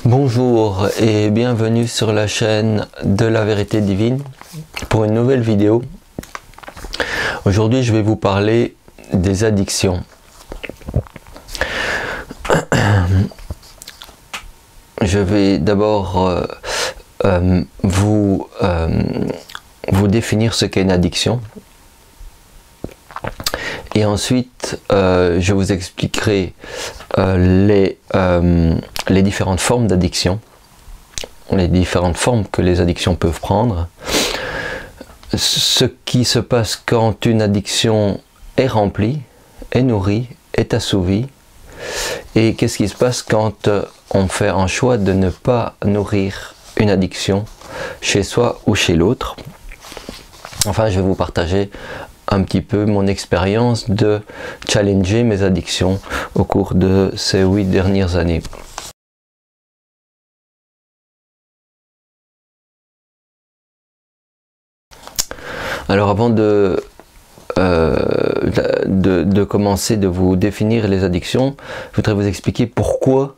Bonjour et bienvenue sur la chaîne de la vérité divine pour une nouvelle vidéo. Aujourd'hui je vais vous parler des addictions. Je vais d'abord vous définir ce qu'est une addiction. Et ensuite, je vous expliquerai les différentes formes d'addiction, les différentes formes que les addictions peuvent prendre, ce qui se passe quand une addiction est remplie, est nourrie, est assouvie, et qu'est-ce qui se passe quand on fait un choix de ne pas nourrir une addiction chez soi ou chez l'autre. Enfin, je vais vous partager un petit peu mon expérience de challenger mes addictions au cours de ces 8 dernières années. Alors avant de commencer de vous définir les addictions, je voudrais vous expliquer pourquoi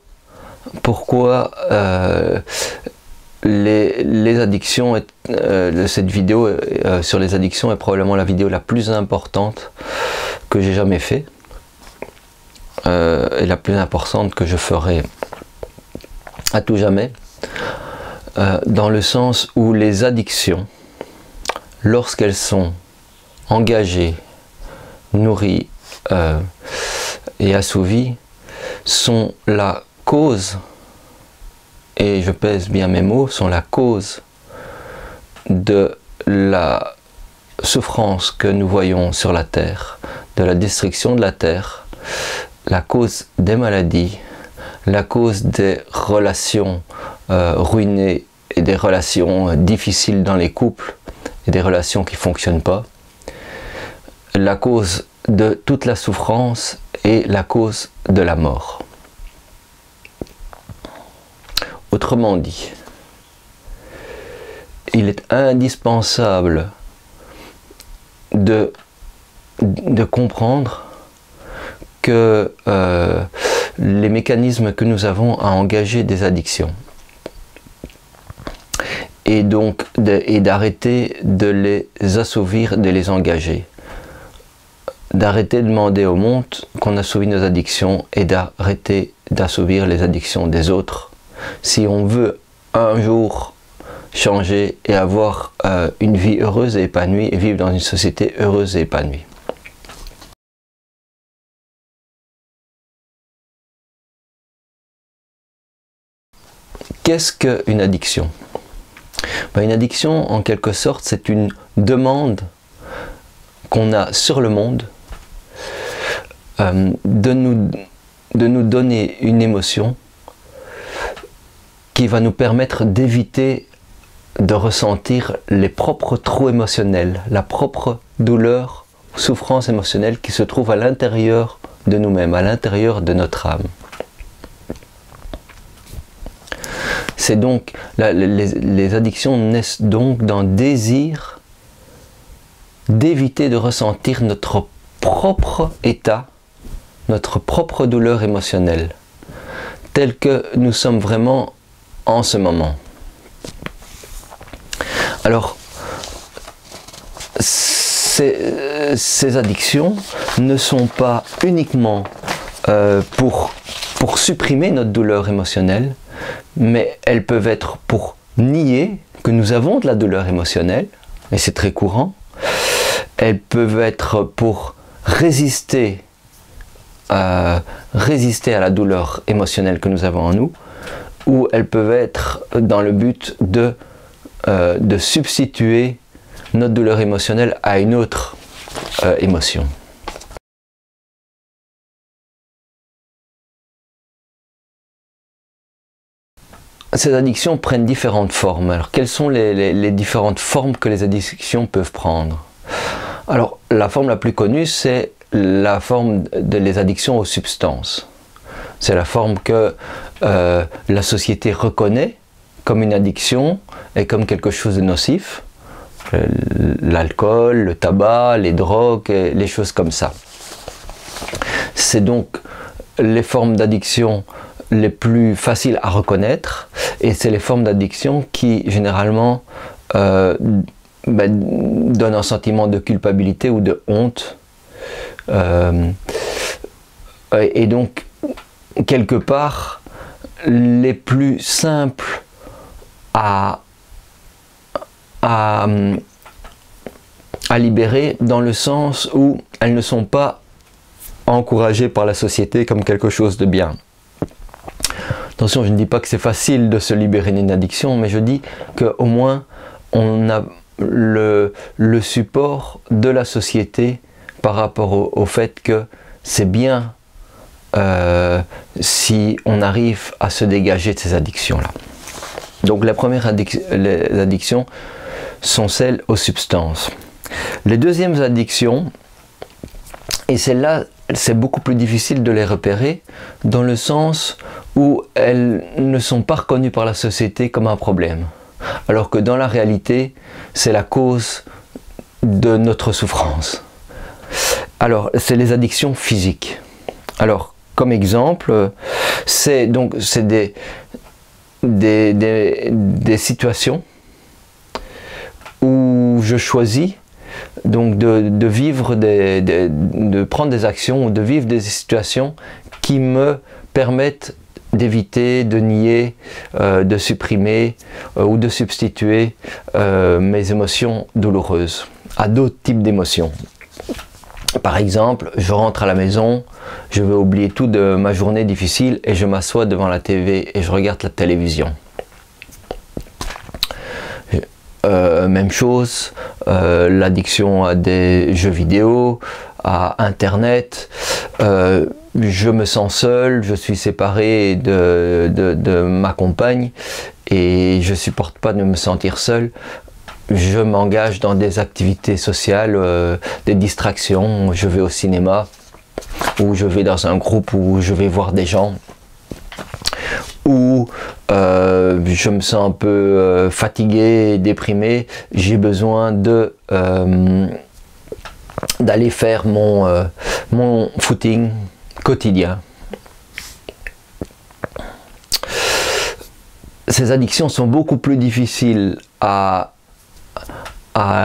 les addictions, cette vidéo sur les addictions est probablement la vidéo la plus importante que j'ai jamais fait et la plus importante que je ferai à tout jamais, dans le sens où les addictions, lorsqu'elles sont engagées, nourries et assouvies, sont la cause, et je pèse bien mes mots, sont la cause de la souffrance que nous voyons sur la terre, de la destruction de la terre, la cause des maladies, la cause des relations ruinées et des relations difficiles dans les couples et des relations qui ne fonctionnent pas, la cause de toute la souffrance et la cause de la mort. Autrement dit, il est indispensable de comprendre que les mécanismes que nous avons à engager des addictions et donc d'arrêter de les assouvir, de les engager, d'arrêter de demander au monde qu'on assouvit nos addictions et d'arrêter d'assouvir les addictions des autres, si on veut un jour changer et avoir une vie heureuse et épanouie et vivre dans une société heureuse et épanouie. Qu'est-ce qu'une addiction? Une addiction, en quelque sorte, c'est une demande qu'on a sur le monde de nous donner une émotion qui va nous permettre d'éviter de ressentir les propres trous émotionnels, la propre douleur, souffrance émotionnelle qui se trouve à l'intérieur de nous-mêmes, à l'intérieur de notre âme. C'est donc, les addictions naissent donc d'un désir d'éviter de ressentir notre propre état, notre propre douleur émotionnelle, telle que nous sommes vraiment en ce moment. Alors, ces addictions ne sont pas uniquement pour supprimer notre douleur émotionnelle, mais elles peuvent être pour nier que nous avons de la douleur émotionnelle, et c'est très courant. Elles peuvent être pour résister à la douleur émotionnelle que nous avons en nous, ou elles peuvent être dans le but de substituer notre douleur émotionnelle à une autre émotion. Ces addictions prennent différentes formes. Alors, quelles sont les différentes formes que les addictions peuvent prendre? Alors, la forme la plus connue, c'est la forme des addictions aux substances. C'est la forme que la société reconnaît comme une addiction et comme quelque chose de nocif. L'alcool, le tabac, les drogues, les choses comme ça. C'est donc les formes d'addiction les plus faciles à reconnaître, et c'est les formes d'addiction qui généralement donnent un sentiment de culpabilité ou de honte. Et donc, quelque part, les plus simples à libérer, dans le sens où elles ne sont pas encouragées par la société comme quelque chose de bien. Attention, je ne dis pas que c'est facile de se libérer d'une addiction, mais je dis qu'au moins on a le support de la société par rapport au fait que c'est bien si on arrive à se dégager de ces addictions-là. Donc la première les addictions sont celles aux substances. Les deuxièmes addictions, et celles-là, c'est beaucoup plus difficile de les repérer, dans le sens où elles ne sont pas reconnues par la société comme un problème. Alors que dans la réalité, c'est la cause de notre souffrance. Alors, c'est les addictions physiques. Alors, comme exemple, c'est des situations où je choisis donc de vivre de prendre des actions ou de vivre des situations qui me permettent d'éviter, de nier, de supprimer ou de substituer mes émotions douloureuses à d'autres types d'émotions. Par exemple, je rentre à la maison, je vais oublier tout de ma journée difficile et je m'assois devant la TV et je regarde la télévision. Même chose, l'addiction à des jeux vidéo, à Internet. Je me sens seul, je suis séparé de ma compagne et je ne supporte pas de me sentir seul. Je m'engage dans des activités sociales, des distractions, je vais au cinéma, ou je vais dans un groupe où je vais voir des gens, ou je me sens un peu fatigué, déprimé, j'ai besoin d'aller faire mon footing quotidien. Ces addictions sont beaucoup plus difficiles à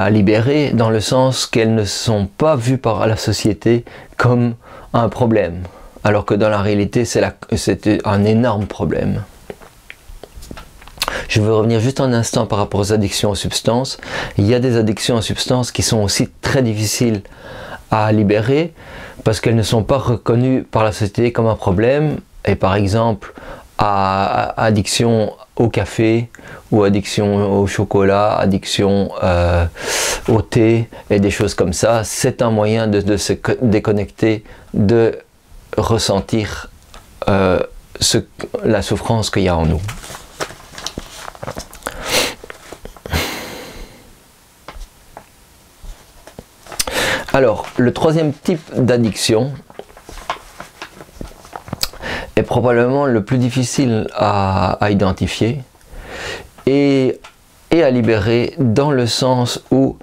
libérer, dans le sens qu'elles ne sont pas vues par la société comme un problème, alors que dans la réalité c'est un énorme problème. Je veux revenir juste un instant par rapport aux addictions aux substances. Il y a des addictions aux substances qui sont aussi très difficiles à libérer parce qu'elles ne sont pas reconnues par la société comme un problème. Et par exemple, addiction au café ou addiction au chocolat, addiction au thé et des choses comme ça, c'est un moyen de se déconnecter, de ressentir la souffrance qu'il y a en nous. Alors, le troisième type d'addiction est probablement le plus difficile à identifier et à libérer, dans le sens où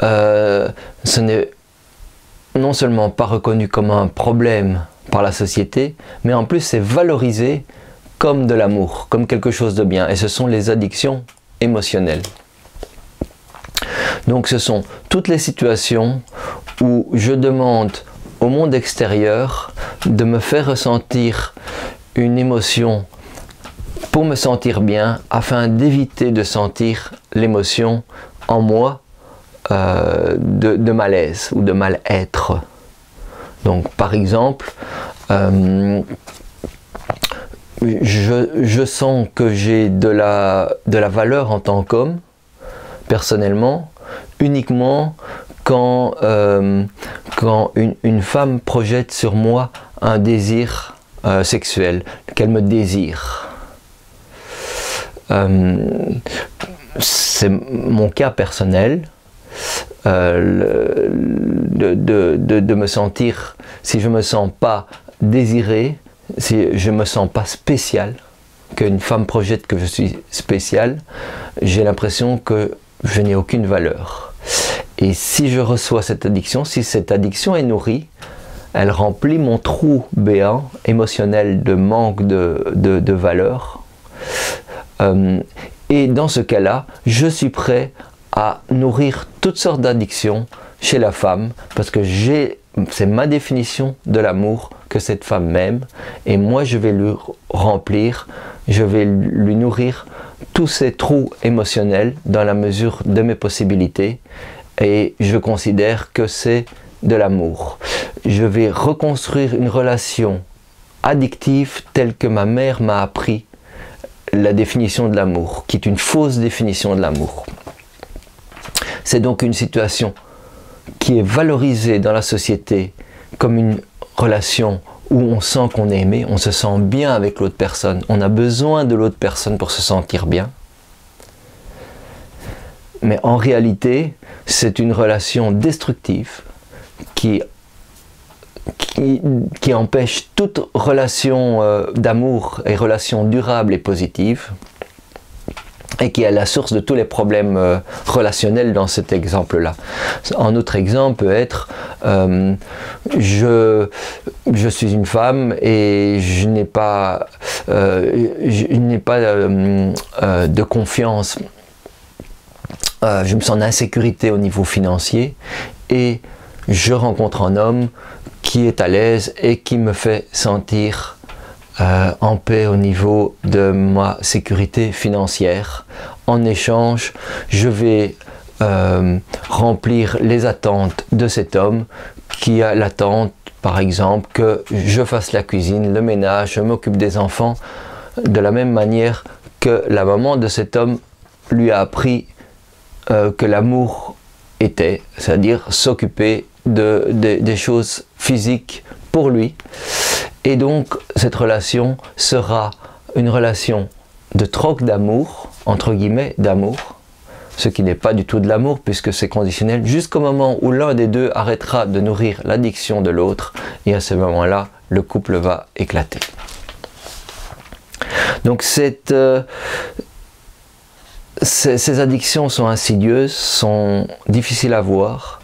ce n'est non seulement pas reconnu comme un problème par la société, mais en plus c'est valorisé comme de l'amour, comme quelque chose de bien, et ce sont les addictions émotionnelles. Donc ce sont toutes les situations où je demande au monde extérieur de me faire ressentir une émotion pour me sentir bien, afin d'éviter de sentir l'émotion en moi de malaise ou de mal-être. Donc par exemple, je sens que j'ai de la valeur en tant qu'homme, personnellement, uniquement quand une femme projette sur moi un désir sexuel, qu'elle me désire. C'est mon cas personnel, de me sentir, si je me sens pas désiré, si je me sens pas spécial, qu'une femme projette que je suis spécial, j'ai l'impression que je n'ai aucune valeur. Et si je reçois cette addiction, si cette addiction est nourrie, elle remplit mon trou béant émotionnel de manque de valeur. Et dans ce cas-là, je suis prêt à nourrir toutes sortes d'addictions chez la femme, parce que c'est ma définition de l'amour que cette femme m'aime, et moi je vais lui remplir, je vais lui nourrir tous ces trous émotionnels dans la mesure de mes possibilités, et je considère que c'est de l'amour. Je vais reconstruire une relation addictive telle que ma mère m'a appris la définition de l'amour, qui est une fausse définition de l'amour. C'est donc une situation qui est valorisée dans la société comme une relation où on sent qu'on est aimé, on se sent bien avec l'autre personne, on a besoin de l'autre personne pour se sentir bien. Mais en réalité, c'est une relation destructive qui empêche toute relation d'amour et relation durable et positive, et qui est la source de tous les problèmes relationnels dans cet exemple-là. Un autre exemple peut être je suis une femme et je n'ai pas de confiance, je me sens en insécurité au niveau financier, et je rencontre un homme qui est à l'aise et qui me fait sentir en paix au niveau de ma sécurité financière. En échange, je vais remplir les attentes de cet homme qui a l'attente, par exemple, que je fasse la cuisine, le ménage, je m'occupe des enfants, de la même manière que la maman de cet homme lui a appris que l'amour était, c'est-à-dire s'occuper des choses physiques pour lui. Et donc cette relation sera une relation de troc d'amour, entre guillemets d'amour, ce qui n'est pas du tout de l'amour puisque c'est conditionnel, jusqu'au moment où l'un des deux arrêtera de nourrir l'addiction de l'autre, et à ce moment-là, le couple va éclater. Donc ces addictions sont insidieuses, sont difficiles à voir,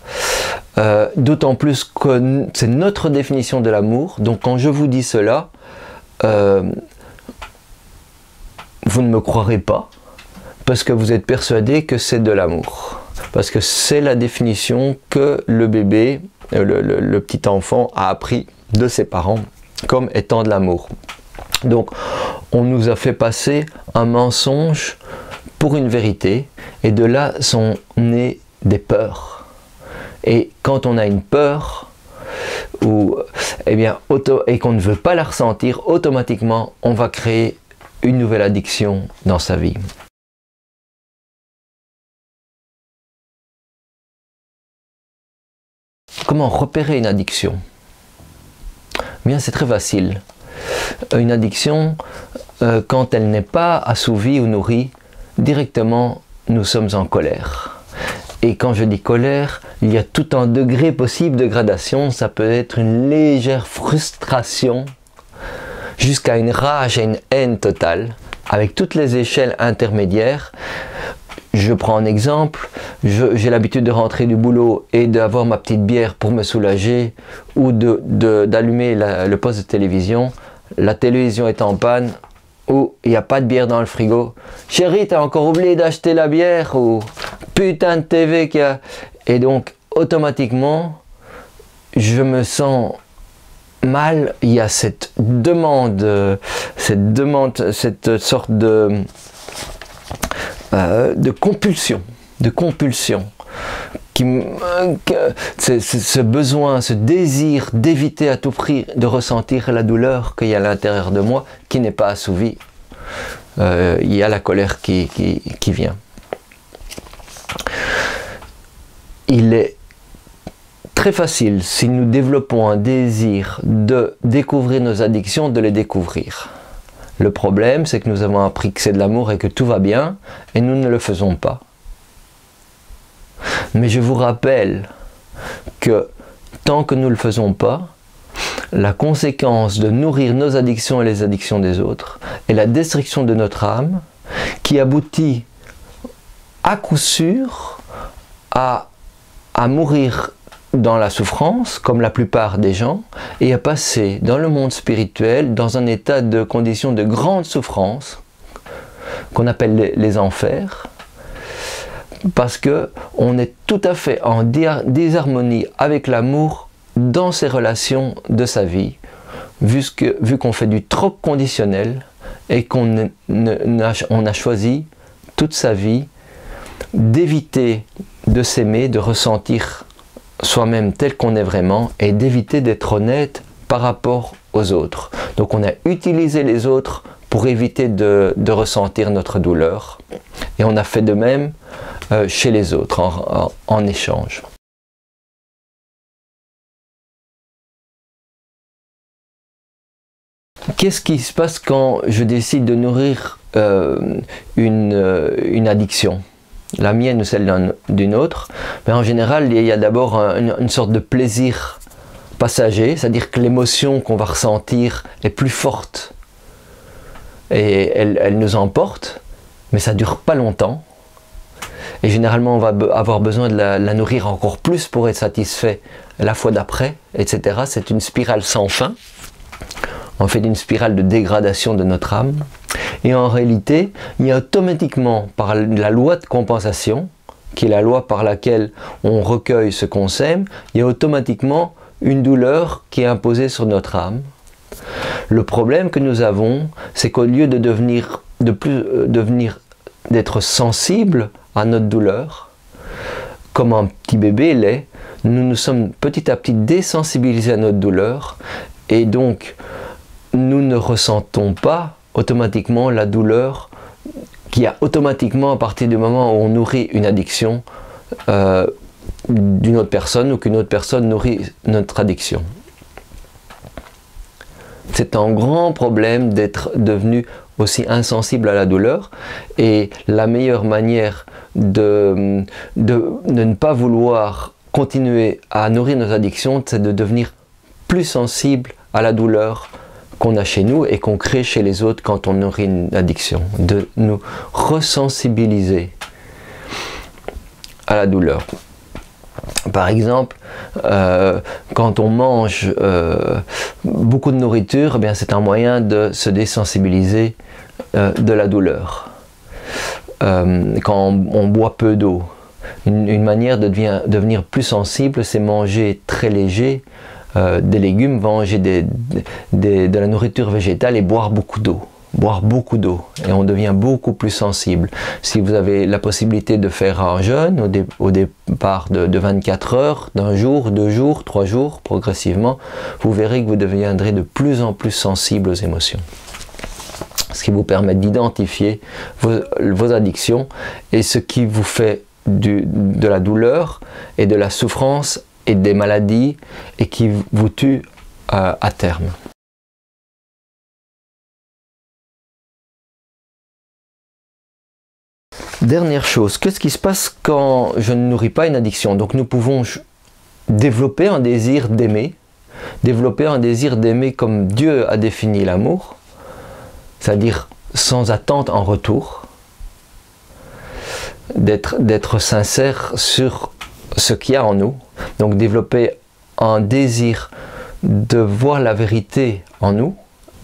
d'autant plus que c'est notre définition de l'amour. Donc quand je vous dis cela, vous ne me croirez pas, parce que vous êtes persuadé que c'est de l'amour, parce que c'est la définition que le bébé, le petit enfant a appris de ses parents comme étant de l'amour. Donc on nous a fait passer un mensonge pour une vérité, et de là sont nées des peurs. Et quand on a une peur, et qu'on ne veut pas la ressentir, automatiquement on va créer une nouvelle addiction dans sa vie. Comment repérer une addiction? Bien, c'est très facile. Une addiction, quand elle n'est pas assouvie ou nourrie, directement nous sommes en colère. Et quand je dis colère, il y a tout un degré possible de gradation. Ça peut être une légère frustration jusqu'à une rage et une haine totale, avec toutes les échelles intermédiaires. Je prends un exemple, j'ai l'habitude de rentrer du boulot et d'avoir ma petite bière pour me soulager, ou d'allumer le poste de télévision. La télévision est en panne, ou il n'y a pas de bière dans le frigo. Chérie, t'as encore oublié d'acheter la bière, ou putain de TV qu'il y a. Et donc automatiquement je me sens mal. Il y a cette sorte de compulsion, ce besoin, ce désir d'éviter à tout prix de ressentir la douleur qu'il y a à l'intérieur de moi, qui n'est pas assouvi. Il y a la colère qui vient. Il est très facile, si nous développons un désir de découvrir nos addictions, de les découvrir. Le problème, c'est que nous avons appris que c'est de l'amour et que tout va bien, et nous ne le faisons pas. Mais je vous rappelle que tant que nous ne le faisons pas, la conséquence de nourrir nos addictions et les addictions des autres est la destruction de notre âme, qui aboutit à coup sûr à mourir dans la souffrance, comme la plupart des gens, et à passer dans le monde spirituel, dans un état de condition de grande souffrance, qu'on appelle les enfers, parce qu'on est tout à fait en désharmonie avec l'amour dans ses relations de sa vie, vu qu'on fait du trop conditionnel et qu'on a choisi toute sa vie d'éviter de s'aimer, de ressentir soi-même tel qu'on est vraiment et d'éviter d'être honnête par rapport aux autres. Donc on a utilisé les autres pour éviter de ressentir notre douleur et on a fait de même chez les autres en échange. Qu'est-ce qui se passe quand je décide de nourrir une addiction? La mienne ou celle d'une autre? Mais en général, il y a d'abord une sorte de plaisir passager, c'est-à-dire que l'émotion qu'on va ressentir est plus forte et elle nous emporte, mais ça ne dure pas longtemps. Et généralement, on va avoir besoin de la nourrir encore plus pour être satisfait la fois d'après, etc. C'est une spirale sans fin. On fait une spirale de dégradation de notre âme. Et en réalité, il y a automatiquement, par la loi de compensation, qui est la loi par laquelle on recueille ce qu'on sème, il y a automatiquement une douleur qui est imposée sur notre âme. Le problème que nous avons, c'est qu'au lieu de d'être sensible à notre douleur, comme un petit bébé l'est, nous nous sommes petit à petit désensibilisés à notre douleur, et donc nous ne ressentons pas automatiquement la douleur qu'il y a automatiquement à partir du moment où on nourrit une addiction d'une autre personne ou qu'une autre personne nourrit notre addiction. C'est un grand problème d'être devenu aussi insensible à la douleur, et la meilleure manière de ne pas vouloir continuer à nourrir nos addictions, c'est de devenir plus sensible à la douleur qu'on a chez nous et qu'on crée chez les autres quand on nourrit une addiction, de nous resensibiliser à la douleur. Par exemple, quand on mange beaucoup de nourriture, eh bien c'est un moyen de se désensibiliser de la douleur. Quand on boit peu d'eau, une manière de devenir plus sensible, c'est manger très léger, des légumes, manger de la nourriture végétale et boire beaucoup d'eau. Boire beaucoup d'eau et on devient beaucoup plus sensible. Si vous avez la possibilité de faire un jeûne au départ de 24 heures, d'un jour, 2 jours, 3 jours, progressivement, vous verrez que vous deviendrez de plus en plus sensible aux émotions. Ce qui vous permet d'identifier vos addictions et ce qui vous fait de la douleur et de la souffrance et des maladies et qui vous tue à terme. Dernière chose, qu'est-ce qui se passe quand je ne nourris pas une addiction? Donc nous pouvons développer un désir d'aimer comme Dieu a défini l'amour, c'est-à-dire sans attente en retour, d'être sincère sur ce qu'il y a en nous, donc développer un désir de voir la vérité en nous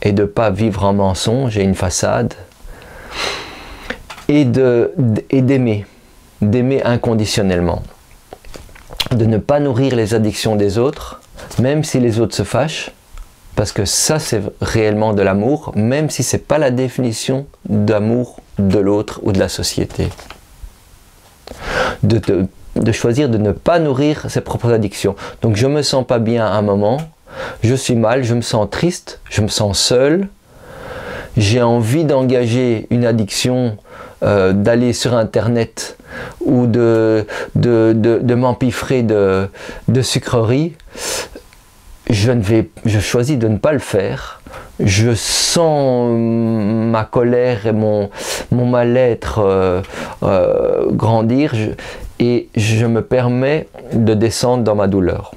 et de ne pas vivre en mensonge et une façade, et d'aimer inconditionnellement, de ne pas nourrir les addictions des autres, même si les autres se fâchent, parce que ça c'est réellement de l'amour, même si ce n'est pas la définition d'amour de l'autre ou de la société. De choisir de ne pas nourrir ses propres addictions. Donc je ne me sens pas bien à un moment, je suis mal, je me sens triste, je me sens seul, j'ai envie d'engager une addiction, d'aller sur internet ou de m'empiffrer de sucreries. Je choisis de ne pas le faire. Je sens ma colère et mon mal-être grandir et je me permets de descendre dans ma douleur.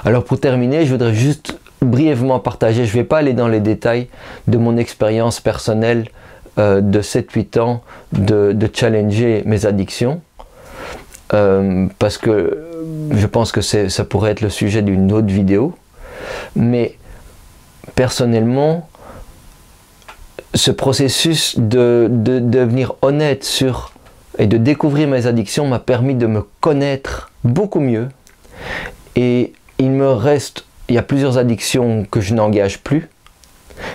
Alors pour terminer, je voudrais juste brièvement partager, je ne vais pas aller dans les détails de mon expérience personnelle de 7-8 ans de challenger mes addictions, parce que je pense que ça pourrait être le sujet d'une autre vidéo. Mais personnellement, ce processus de devenir honnête sur et de découvrir mes addictions m'a permis de me connaître beaucoup mieux. Et il y a plusieurs addictions que je n'engage plus,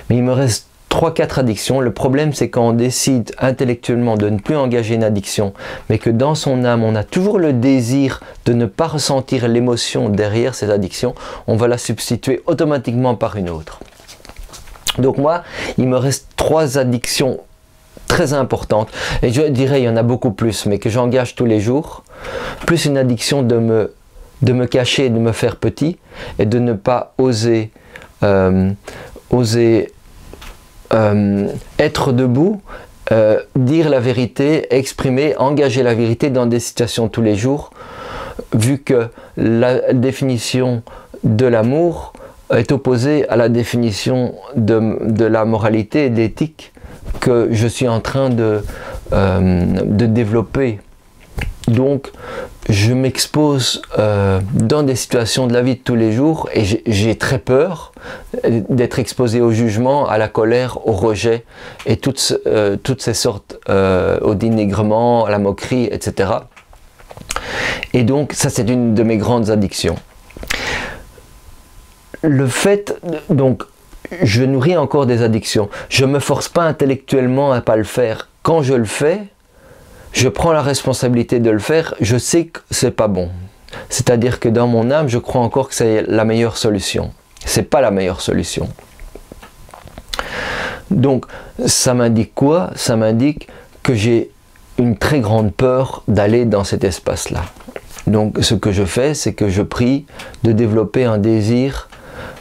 mais il me reste 3-4 addictions. Le problème, c'est quand on décide intellectuellement de ne plus engager une addiction, mais que dans son âme, on a toujours le désir de ne pas ressentir l'émotion derrière cette addiction, on va la substituer automatiquement par une autre. Donc moi, il me reste 3 addictions très importantes, et je dirais il y en a beaucoup plus, mais que j'engage tous les jours, plus une addiction de me cacher, de me faire petit, et de ne pas oser être debout, dire la vérité, exprimer, engager la vérité dans des situations tous les jours, vu que la définition de l'amour est opposée à la définition de la moralité et de l'éthique que je suis en train de développer. Donc je m'expose dans des situations de la vie de tous les jours, et j'ai très peur d'être exposé au jugement, à la colère, au rejet et toutes ces sortes, au dénigrement, à la moquerie, etc. Et donc ça, c'est une de mes grandes addictions. Le fait, donc, je nourris encore des addictions. Je ne me force pas intellectuellement à ne pas le faire. Quand je le fais, je prends la responsabilité de le faire. Je sais que c'est pas bon. C'est-à-dire que dans mon âme, je crois encore que c'est la meilleure solution. C'est pas la meilleure solution. Donc, ça m'indique quoi? Ça m'indique que j'ai une très grande peur d'aller dans cet espace-là. Donc, ce que je fais, c'est que je prie de développer un désir,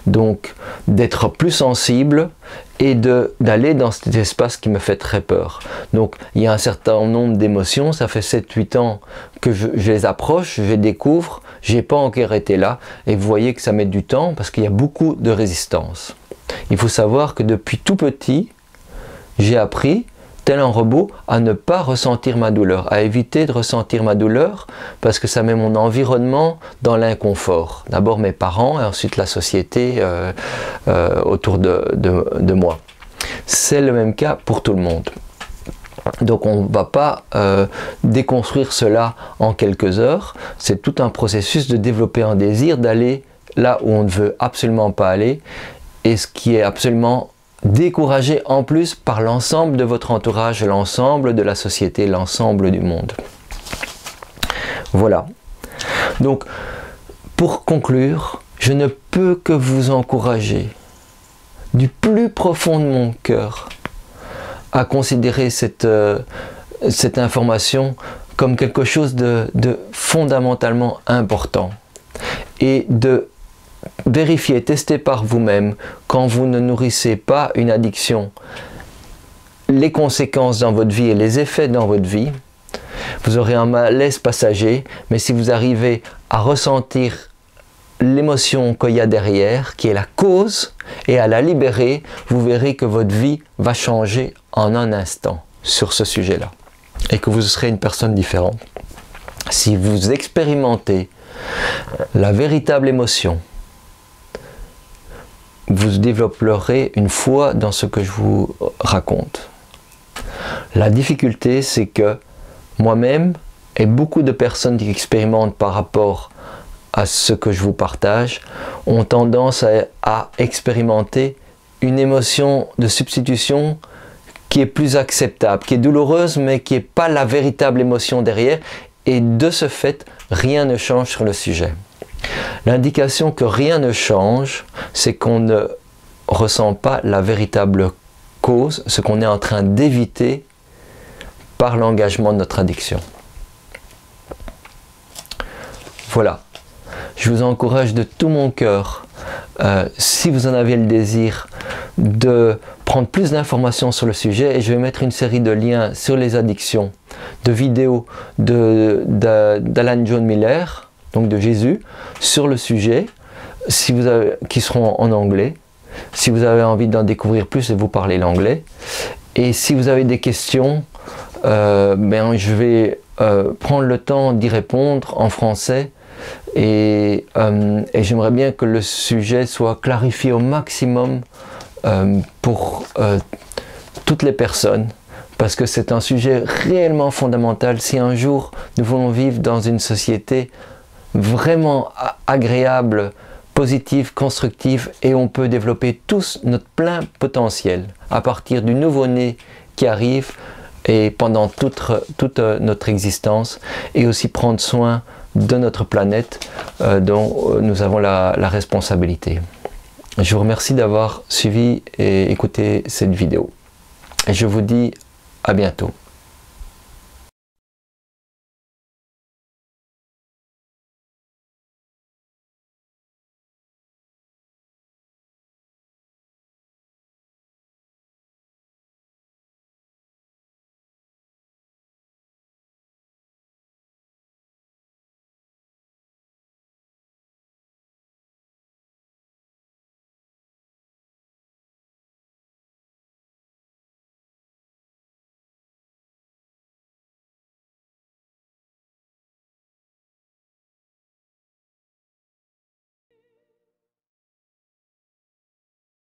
donc d'être plus sensible et d'aller dans cet espace qui me fait très peur. Donc il y a un certain nombre d'émotions, ça fait 7-8 ans que je les approche, je les découvre, j'ai pas encore été là, et vous voyez que ça met du temps parce qu'il y a beaucoup de résistance. Il faut savoir que depuis tout petit, j'ai appris, tel un robot, à ne pas ressentir ma douleur, à éviter de ressentir ma douleur, parce que ça met mon environnement dans l'inconfort. D'abord mes parents et ensuite la société autour de moi. C'est le même cas pour tout le monde. Donc on ne va pas déconstruire cela en quelques heures. C'est tout un processus de développer un désir, d'aller là où on ne veut absolument pas aller, et ce qui est absolument découragé en plus par l'ensemble de votre entourage, l'ensemble de la société, l'ensemble du monde. Voilà. Donc, pour conclure, je ne peux que vous encourager du plus profond de mon cœur à considérer cette information comme quelque chose de fondamentalement important, et de vérifiez, testez par vous-même, quand vous ne nourrissez pas une addiction, les conséquences dans votre vie et les effets dans votre vie. Vous aurez un malaise passager, mais si vous arrivez à ressentir l'émotion qu'il y a derrière, qui est la cause, et à la libérer, vous verrez que votre vie va changer en un instant sur ce sujet-là, et que vous serez une personne différente. Si vous expérimentez la véritable émotion, vous développerez une foi dans ce que je vous raconte. La difficulté, c'est que moi-même et beaucoup de personnes qui expérimentent par rapport à ce que je vous partage ont tendance à expérimenter une émotion de substitution qui est plus acceptable, qui est douloureuse, mais qui n'est pas la véritable émotion derrière, et de ce fait, rien ne change sur le sujet. L'indication que rien ne change, c'est qu'on ne ressent pas la véritable cause, ce qu'on est en train d'éviter par l'engagement de notre addiction. Voilà. Je vous encourage de tout mon cœur, si vous en avez le désir, de prendre plus d'informations sur le sujet, et je vais mettre une série de liens sur les addictions, de vidéos d'Alan John Miller, donc de Jésus, sur le sujet, qui seront en anglais. Si vous avez envie d'en découvrir plus et vous parlez l'anglais, Et si vous avez des questions, je vais prendre le temps d'y répondre en français. Et j'aimerais bien que le sujet soit clarifié au maximum pour toutes les personnes, parce que c'est un sujet réellement fondamental. Si un jour nous voulons vivre dans une société vraiment agréable, positive, constructive, et on peut développer tous notre plein potentiel à partir du nouveau-né qui arrive et pendant toute notre existence, et aussi prendre soin de notre planète dont nous avons la responsabilité. Je vous remercie d'avoir suivi et écouté cette vidéo. Et je vous dis à bientôt.